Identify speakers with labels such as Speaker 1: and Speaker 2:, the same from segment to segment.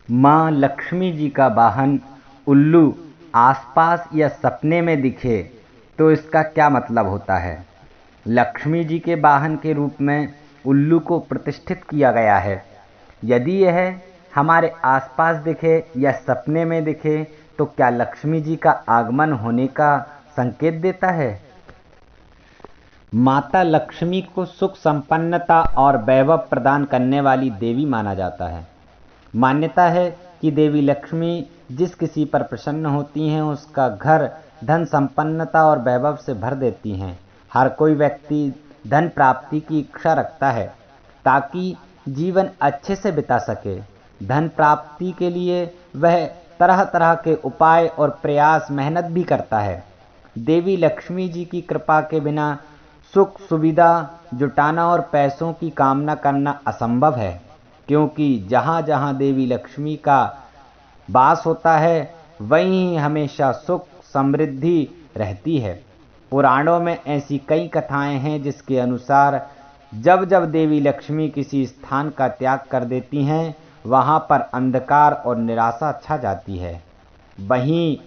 Speaker 1: माँ लक्ष्मी जी का वाहन उल्लू आसपास या सपने में दिखे तो इसका क्या मतलब होता है? लक्ष्मी जी के वाहन के रूप में उल्लू को प्रतिष्ठित किया गया है। यदि यह हमारे आसपास दिखे या सपने में दिखे तो क्या लक्ष्मी जी का आगमन होने का संकेत देता है? माता लक्ष्मी को सुख संपन्नता और वैभव प्रदान करने वाली देवी माना जाता है। मान्यता है कि देवी लक्ष्मी जिस किसी पर प्रसन्न होती हैं उसका घर धन संपन्नता और वैभव से भर देती हैं। हर कोई व्यक्ति धन प्राप्ति की इच्छा रखता है ताकि जीवन अच्छे से बिता सके। धन प्राप्ति के लिए वह तरह तरह के उपाय और प्रयास मेहनत भी करता है। देवी लक्ष्मी जी की कृपा के बिना सुख सुविधा जुटाना और पैसों की कामना करना असंभव है, क्योंकि जहाँ जहाँ देवी लक्ष्मी का वास होता है वहीं हमेशा सुख समृद्धि रहती है। पुराणों में ऐसी कई कथाएं हैं जिसके अनुसार जब जब देवी लक्ष्मी किसी स्थान का त्याग कर देती हैं वहां पर अंधकार और निराशा छा जाती है। वहीं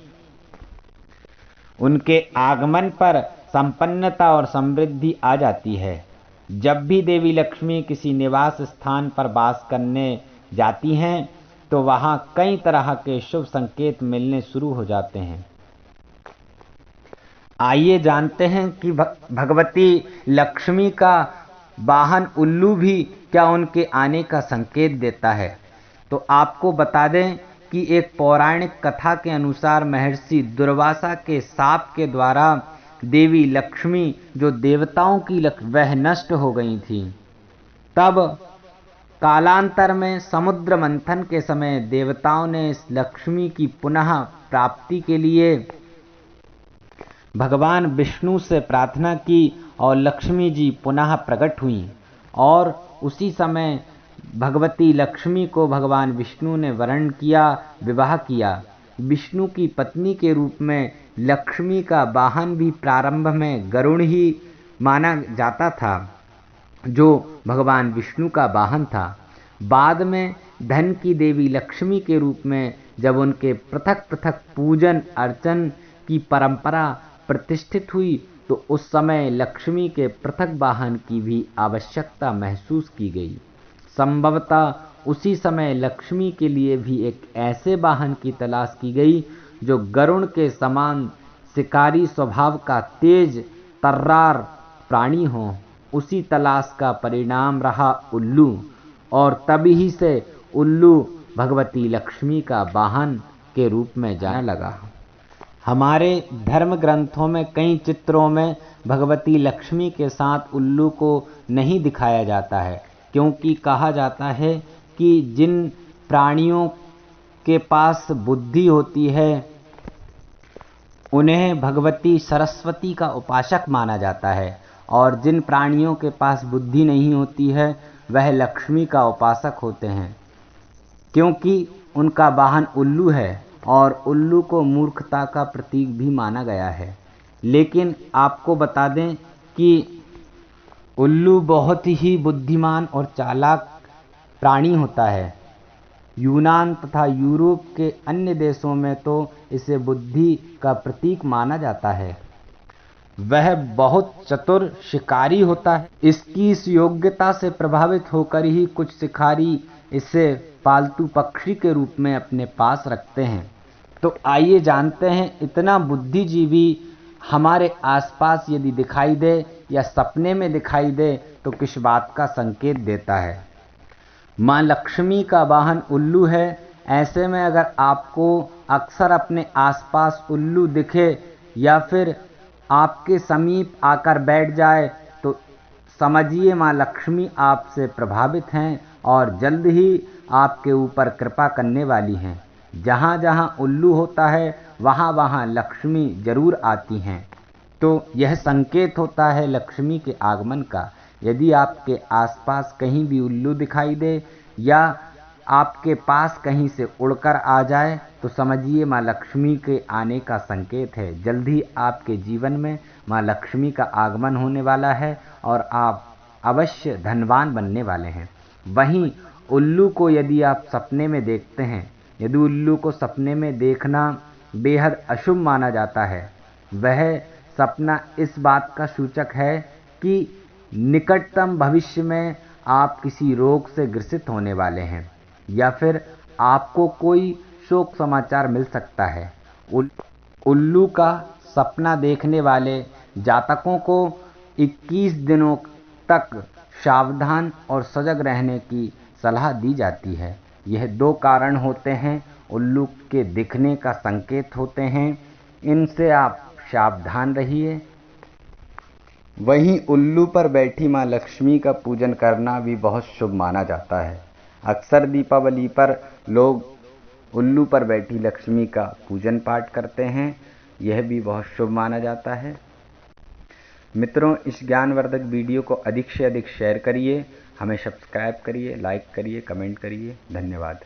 Speaker 1: उनके आगमन पर संपन्नता और समृद्धि आ जाती है। जब भी देवी लक्ष्मी किसी निवास स्थान पर वास करने जाती हैं तो वहां कई तरह के शुभ संकेत मिलने शुरू हो जाते हैं। आइए जानते हैं कि भगवती लक्ष्मी का वाहन उल्लू भी क्या उनके आने का संकेत देता है। तो आपको बता दें कि एक पौराणिक कथा के अनुसार महर्षि दुर्वासा के शाप के द्वारा देवी लक्ष्मी जो देवताओं की वह नष्ट हो गई थी। तब कालांतर में समुद्र मंथन के समय देवताओं ने इस लक्ष्मी की पुनः प्राप्ति के लिए भगवान विष्णु से प्रार्थना की और लक्ष्मी जी पुनः प्रकट हुई और उसी समय भगवती लक्ष्मी को भगवान विष्णु ने वरण किया, विवाह किया। विष्णु की पत्नी के रूप में लक्ष्मी का वाहन भी प्रारंभ में गरुड़ ही माना जाता था, जो भगवान विष्णु का वाहन था। बाद में धन की देवी लक्ष्मी के रूप में जब उनके पृथक पृथक पूजन अर्चन की परंपरा प्रतिष्ठित हुई तो उस समय लक्ष्मी के पृथक वाहन की भी आवश्यकता महसूस की गई। संभवतः उसी समय लक्ष्मी के लिए भी एक ऐसे वाहन की तलाश की गई जो गरुड़ के समान शिकारी स्वभाव का तेज तर्रार प्राणी हो। उसी तलाश का परिणाम रहा उल्लू और तभी से उल्लू भगवती लक्ष्मी का वाहन के रूप में जाने लगा। हमारे धर्म ग्रंथों में कई चित्रों में भगवती लक्ष्मी के साथ उल्लू को नहीं दिखाया जाता है, क्योंकि कहा जाता है कि जिन प्राणियों के पास बुद्धि होती है उन्हें भगवती सरस्वती का उपासक माना जाता है और जिन प्राणियों के पास बुद्धि नहीं होती है वह लक्ष्मी का उपासक होते हैं, क्योंकि उनका वाहन उल्लू है और उल्लू को मूर्खता का प्रतीक भी माना गया है। लेकिन आपको बता दें कि उल्लू बहुत ही बुद्धिमान और चालाक प्राणी होता है। यूनान तथा यूरोप के अन्य देशों में तो इसे बुद्धि का प्रतीक माना जाता है। वह बहुत चतुर शिकारी होता है। इसकी इस योग्यता से प्रभावित होकर ही कुछ शिकारी इसे पालतू पक्षी के रूप में अपने पास रखते हैं। तो आइए जानते हैं इतना बुद्धिजीवी हमारे आसपास यदि दिखाई दे या सपने में दिखाई दे तो किस बात का संकेत देता है। माँ लक्ष्मी का वाहन उल्लू है। ऐसे में अगर आपको अक्सर अपने आसपास उल्लू दिखे या फिर आपके समीप आकर बैठ जाए तो समझिए माँ लक्ष्मी आपसे प्रभावित हैं और जल्द ही आपके ऊपर कृपा करने वाली हैं। जहाँ जहाँ उल्लू होता है वहाँ वहाँ लक्ष्मी जरूर आती हैं। तो यह संकेत होता है लक्ष्मी के आगमन का। यदि आपके आसपास कहीं भी उल्लू दिखाई दे या आपके पास कहीं से उड़कर आ जाए तो समझिए माँ लक्ष्मी के आने का संकेत है। जल्द ही आपके जीवन में माँ लक्ष्मी का आगमन होने वाला है और आप अवश्य धनवान बनने वाले हैं। वहीं उल्लू को यदि आप सपने में देखते हैं, यदि उल्लू को सपने में देखना बेहद अशुभ माना जाता है, वह सपना इस बात का सूचक है कि निकटतम भविष्य में आप किसी रोग से ग्रसित होने वाले हैं या फिर आपको कोई शोक समाचार मिल सकता है। उल्लू का सपना देखने वाले जातकों को 21 दिनों तक सावधान और सजग रहने की सलाह दी जाती है। यह 2 कारण होते हैं, उल्लू के दिखने का संकेत होते हैं, इनसे आप सावधान रहिए। वहीं उल्लू पर बैठी माँ लक्ष्मी का पूजन करना भी बहुत शुभ माना जाता है। अक्सर दीपावली पर लोग उल्लू पर बैठी लक्ष्मी का पूजन पाठ करते हैं, यह भी बहुत शुभ माना जाता है। मित्रों, इस ज्ञानवर्धक वीडियो को अधिक से अधिक शेयर करिए, हमें सब्सक्राइब करिए, लाइक करिए, कमेंट करिए। धन्यवाद।